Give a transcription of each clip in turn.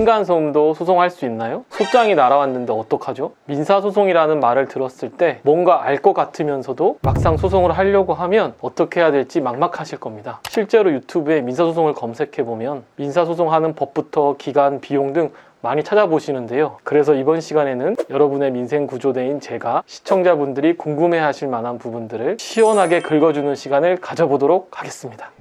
층간소음도 소송할 수 있나요? 소장이 날아왔는데 어떡하죠? 민사소송이라는 말을 들었을 때 뭔가 알 것 같으면서도 막상 소송을 하려고 하면 어떻게 해야 될지 막막하실 겁니다. 실제로 유튜브에 민사소송을 검색해보면 민사소송하는 법부터 기간, 비용 등 많이 찾아보시는데요. 그래서 이번 시간에는 여러분의 민생 구조대인 제가 시청자분들이 궁금해하실 만한 부분들을 시원하게 긁어주는 시간을 가져보도록 하겠습니다.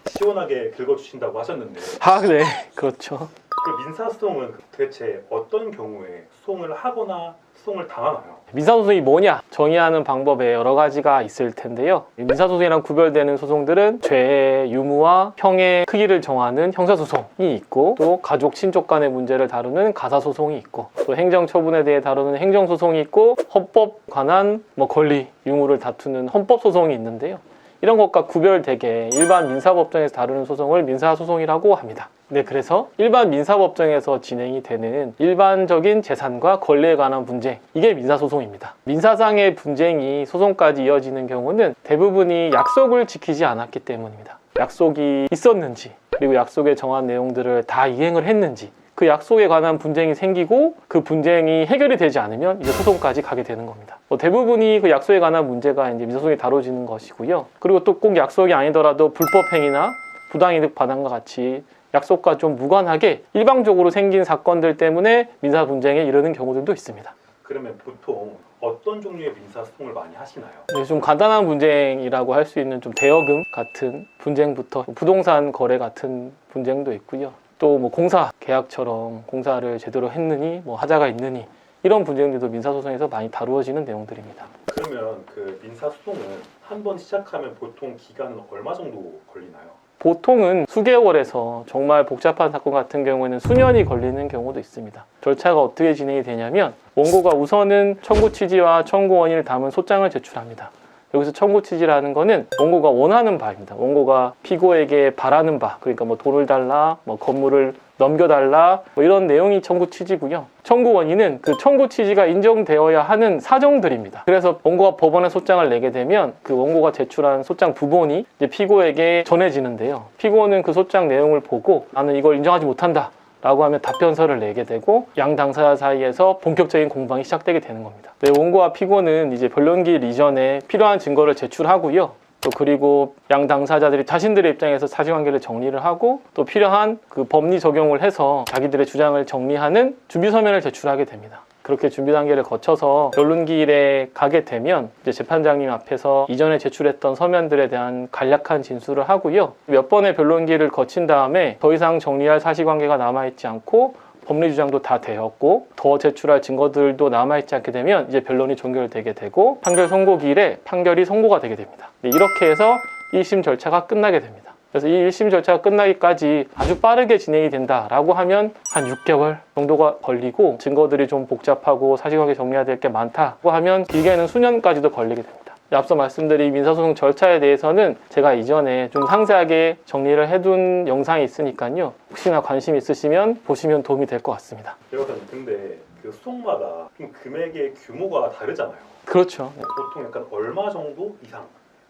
시원하게 긁어주신다고 하셨는데 네, 그렇죠. 그 민사소송은 대체 어떤 경우에 소송을 하거나 소송을 당하나요? 민사소송이 뭐냐? 정의하는 방법에 여러 가지가 있을 텐데요. 민사소송이랑 구별되는 소송들은 죄의 유무와 형의 크기를 정하는 형사소송이 있고, 또 가족 친족 간의 문제를 다루는 가사소송이 있고, 또 행정처분에 대해 다루는 행정소송이 있고, 헌법 관한 권리, 유무를 다투는 헌법소송이 있는데요. 이런 것과 구별되게 일반 민사법정에서 다루는 소송을 민사소송이라고 합니다. 네, 그래서 일반 민사법정에서 진행이 되는 일반적인 재산과 권리에 관한 분쟁, 이게 민사소송입니다. 민사상의 분쟁이 소송까지 이어지는 경우는 대부분이 약속을 지키지 않았기 때문입니다. 약속이 있었는지, 그리고 약속에 정한 내용들을 다 이행을 했는지, 그 약속에 관한 분쟁이 생기고 그 분쟁이 해결이 되지 않으면 이제 소송까지 가게 되는 겁니다. 대부분이 그 약속에 관한 문제가 이제 민사소송에 다뤄지는 것이고요. 그리고 또 꼭 약속이 아니더라도 불법행위나 부당이득 반환과 같이 약속과 좀 무관하게 일방적으로 생긴 사건들 때문에 민사 분쟁에 이르는 경우들도 있습니다. 그러면 보통 어떤 종류의 민사소송을 많이 하시나요? 네, 좀 간단한 분쟁이라고 할 수 있는 좀 대여금 같은 분쟁부터 부동산 거래 같은 분쟁도 있고요. 또 공사 계약처럼 공사를 제대로 했느니 하자가 있느니 이런 분쟁들도 민사소송에서 많이 다루어지는 내용들입니다. 그러면 그 민사소송은 한 번 시작하면 보통 기간은 얼마 정도 걸리나요? 보통은 수개월에서 정말 복잡한 사건 같은 경우에는 수년이 걸리는 경우도 있습니다. 절차가 어떻게 진행이 되냐면 원고가 우선은 청구 취지와 청구 원인을 담은 소장을 제출합니다. 여기서 청구 취지라는 거는 원고가 원하는 바입니다. 원고가 피고에게 바라는 바, 그러니까 돈을 달라, 건물을 넘겨달라, 이런 내용이 청구 취지고요. 청구 원인은 그 청구 취지가 인정되어야 하는 사정들입니다. 그래서 원고가 법원에 소장을 내게 되면 그 원고가 제출한 소장 부본이 이제 피고에게 전해지는데요. 피고는 그 소장 내용을 보고 나는 이걸 인정하지 못한다 라고 하면 답변서를 내게 되고 양 당사자 사이에서 본격적인 공방이 시작되게 되는 겁니다. 네, 원고와 피고는 이제 변론기일 이전에 필요한 증거를 제출하고요. 또 그리고 양 당사자들이 자신들의 입장에서 사실관계를 정리를 하고 또 필요한 그 법리 적용을 해서 자기들의 주장을 정리하는 준비 서면을 제출하게 됩니다. 그렇게 준비 단계를 거쳐서 변론기일에 가게 되면 이제 재판장님 앞에서 이전에 제출했던 서면들에 대한 간략한 진술을 하고요. 몇 번의 변론기일을 거친 다음에 더 이상 정리할 사실관계가 남아있지 않고 법리 주장도 다 되었고 더 제출할 증거들도 남아있지 않게 되면 이제 변론이 종결되게 되고 판결 선고기일에 판결이 선고가 되게 됩니다. 이렇게 해서 1심 절차가 끝나게 됩니다. 그래서 이 1심 절차가 끝나기까지 아주 빠르게 진행이 된다라고 하면 한 6개월 정도가 걸리고 증거들이 좀 복잡하고 사실관계 정리해야 될 게 많다고 하면 길게는 수년까지도 걸리게 됩니다. 앞서 말씀드린 민사소송 절차에 대해서는 제가 이전에 좀 상세하게 정리를 해둔 영상이 있으니까요. 혹시나 관심 있으시면 보시면 도움이 될 것 같습니다. 변호사님, 근데 그 소송마다 좀 금액의 규모가 다르잖아요. 그렇죠. 보통 약간 얼마 정도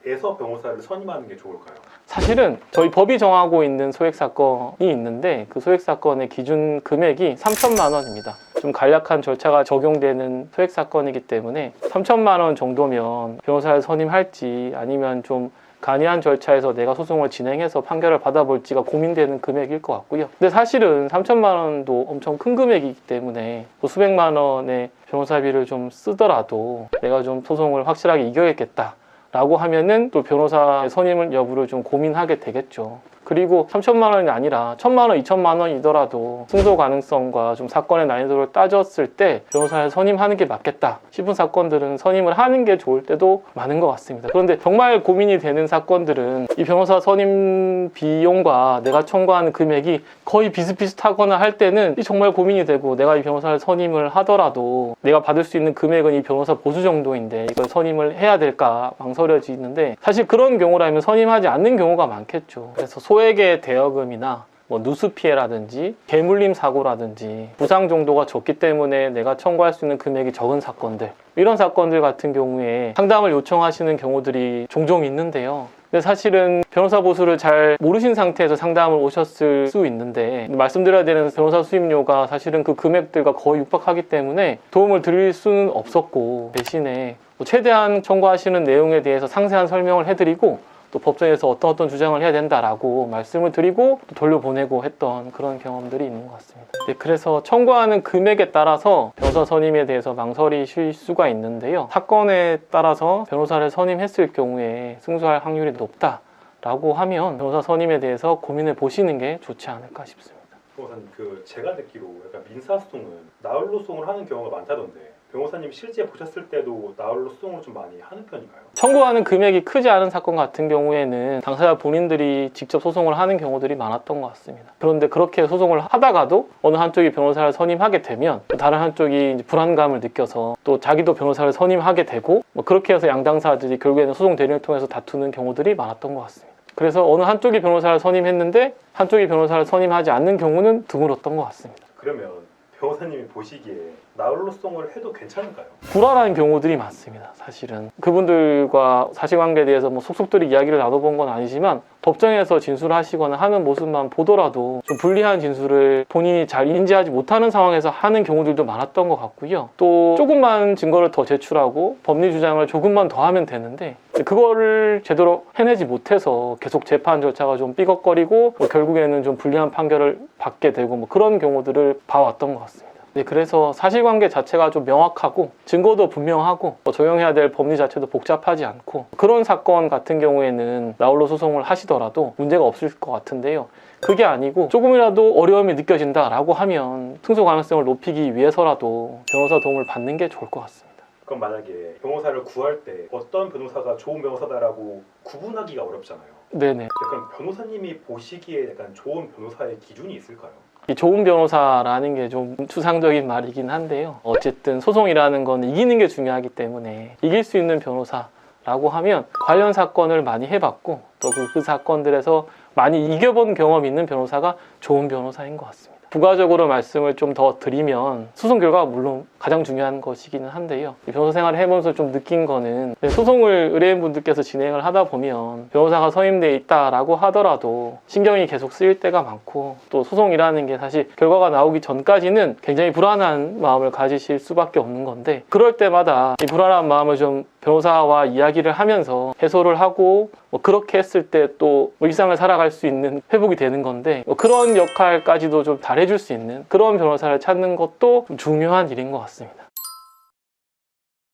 이상에서 변호사를 선임하는 게 좋을까요? 사실은 저희 법이 정하고 있는 소액사건이 있는데 그 소액사건의 기준 금액이 3천만 원입니다. 좀 간략한 절차가 적용되는 소액사건이기 때문에 3천만 원 정도면 변호사를 선임할지 아니면 좀 간이한 절차에서 내가 소송을 진행해서 판결을 받아볼지가 고민되는 금액일 것 같고요. 근데 사실은 3천만 원도 엄청 큰 금액이기 때문에 또 수백만 원의 변호사비를 좀 쓰더라도 내가 좀 소송을 확실하게 이겨야겠다 라고 하면은 또 변호사 선임 여부를 좀 고민하게 되겠죠. 그리고 3천만 원이 아니라 1,000만 원, 2천만 원이더라도 승소 가능성과 좀 사건의 난이도를 따졌을 때 변호사를 선임하는 게 맞겠다 싶은 사건들은 선임을 하는 게 좋을 때도 많은 것 같습니다. 그런데 정말 고민이 되는 사건들은 이 변호사 선임 비용과 내가 청구하는 금액이 거의 비슷비슷하거나 할 때는 정말 고민이 되고 내가 이 변호사를 선임을 하더라도 내가 받을 수 있는 금액은 이 변호사 보수 정도인데 이걸 선임을 해야 될까 망설여지는데 사실 그런 경우라면 선임하지 않는 경우가 많겠죠. 그래서 소액의 대여금이나 누수 피해라든지 개물림 사고라든지 부상 정도가 적기 때문에 내가 청구할 수 있는 금액이 적은 사건들, 이런 사건들 같은 경우에 상담을 요청하시는 경우들이 종종 있는데요. 근데 사실은 변호사 보수를 잘 모르신 상태에서 상담을 오셨을 수 있는데 말씀드려야 되는 변호사 수임료가 사실은 그 금액들과 거의 육박하기 때문에 도움을 드릴 수는 없었고 대신에 최대한 청구하시는 내용에 대해서 상세한 설명을 해드리고 또 법정에서 어떤 주장을 해야 된다라고 말씀을 드리고 또 돌려보내고 했던 그런 경험들이 있는 것 같습니다. 네, 그래서 청구하는 금액에 따라서 변호사 선임에 대해서 망설이실 수가 있는데요. 사건에 따라서 변호사를 선임했을 경우에 승소할 확률이 높다라고 하면 변호사 선임에 대해서 고민해 보시는 게 좋지 않을까 싶습니다. 변호사님, 제가 듣기로 약간 민사소송은 나홀로 소송을 하는 경우가 많다던데 변호사님 실제 보셨을 때도 나홀로 소송을 좀 많이 하는 편인가요? 청구하는 금액이 크지 않은 사건 같은 경우에는 당사자 본인들이 직접 소송을 하는 경우들이 많았던 것 같습니다. 그런데 그렇게 소송을 하다가도 어느 한쪽이 변호사를 선임하게 되면 또 다른 한쪽이 이제 불안감을 느껴서 또 자기도 변호사를 선임하게 되고 그렇게 해서 양당사들이 결국에는 소송 대리를 통해서 다투는 경우들이 많았던 것 같습니다. 그래서 어느 한쪽이 변호사를 선임했는데 한쪽이 변호사를 선임하지 않는 경우는 드물었던 것 같습니다. 그러면 변호사님이 보시기에 나홀로 소송을 해도 괜찮을까요? 불안한 경우들이 많습니다. 사실은 그분들과 사실관계에 대해서 속속들이 이야기를 나눠본 건 아니지만 법정에서 진술하시거나 하는 모습만 보더라도 좀 불리한 진술을 본인이 잘 인지하지 못하는 상황에서 하는 경우들도 많았던 것 같고요. 또 조금만 증거를 더 제출하고 법리 주장을 조금만 더 하면 되는데 그거를 제대로 해내지 못해서 계속 재판 절차가 좀 삐걱거리고 결국에는 좀 불리한 판결을 받게 되고 그런 경우들을 봐왔던 것 같습니다. 네, 그래서 사실관계 자체가 좀 명확하고 증거도 분명하고 적용해야 될 법리 자체도 복잡하지 않고 그런 사건 같은 경우에는 나홀로 소송을 하시더라도 문제가 없을 것 같은데요. 그게 아니고 조금이라도 어려움이 느껴진다라고 하면 승소 가능성을 높이기 위해서라도 변호사 도움을 받는 게 좋을 것 같습니다. 그럼 만약에 변호사를 구할 때 어떤 변호사가 좋은 변호사다라고 구분하기가 어렵잖아요. 네네. 약간 변호사님이 보시기에 약간 좋은 변호사의 기준이 있을까요? 이 좋은 변호사라는 게 좀 추상적인 말이긴 한데요. 어쨌든 소송이라는 건 이기는 게 중요하기 때문에 이길 수 있는 변호사라고 하면 관련 사건을 많이 해봤고 또 그 사건들에서 많이 이겨본 경험이 있는 변호사가 좋은 변호사인 것 같습니다. 부가적으로 말씀을 좀 더 드리면 소송 결과가 물론 가장 중요한 것이기는 한데요. 변호사 생활을 해보면서 좀 느낀 거는 소송을 의뢰인분들께서 진행을 하다 보면 변호사가 선임되어 있다라고 하더라도 신경이 계속 쓰일 때가 많고 또 소송이라는 게 사실 결과가 나오기 전까지는 굉장히 불안한 마음을 가지실 수밖에 없는 건데 그럴 때마다 이 불안한 마음을 좀 변호사와 이야기를 하면서 해소를 하고 그렇게 했을 때 또 일상을 살아갈 수 있는 회복이 되는 건데 그런 역할까지도 좀 잘해줄 수 있는 그런 변호사를 찾는 것도 좀 중요한 일인 것 같습니다.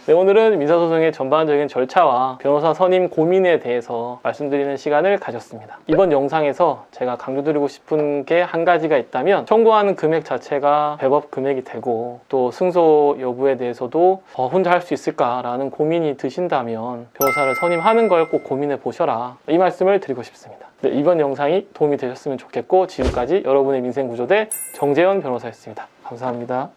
네, 오늘은 민사소송의 전반적인 절차와 변호사 선임 고민에 대해서 말씀드리는 시간을 가졌습니다. 이번 영상에서 제가 강조드리고 싶은 게 한 가지가 있다면 청구하는 금액 자체가 배법 금액이 되고 또 승소 여부에 대해서도 혼자 할 수 있을까라는 고민이 드신다면 변호사를 선임하는 걸 꼭 고민해 보셔라, 이 말씀을 드리고 싶습니다. 네, 이번 영상이 도움이 되셨으면 좋겠고 지금까지 여러분의 민생구조대 정재현 변호사였습니다. 감사합니다.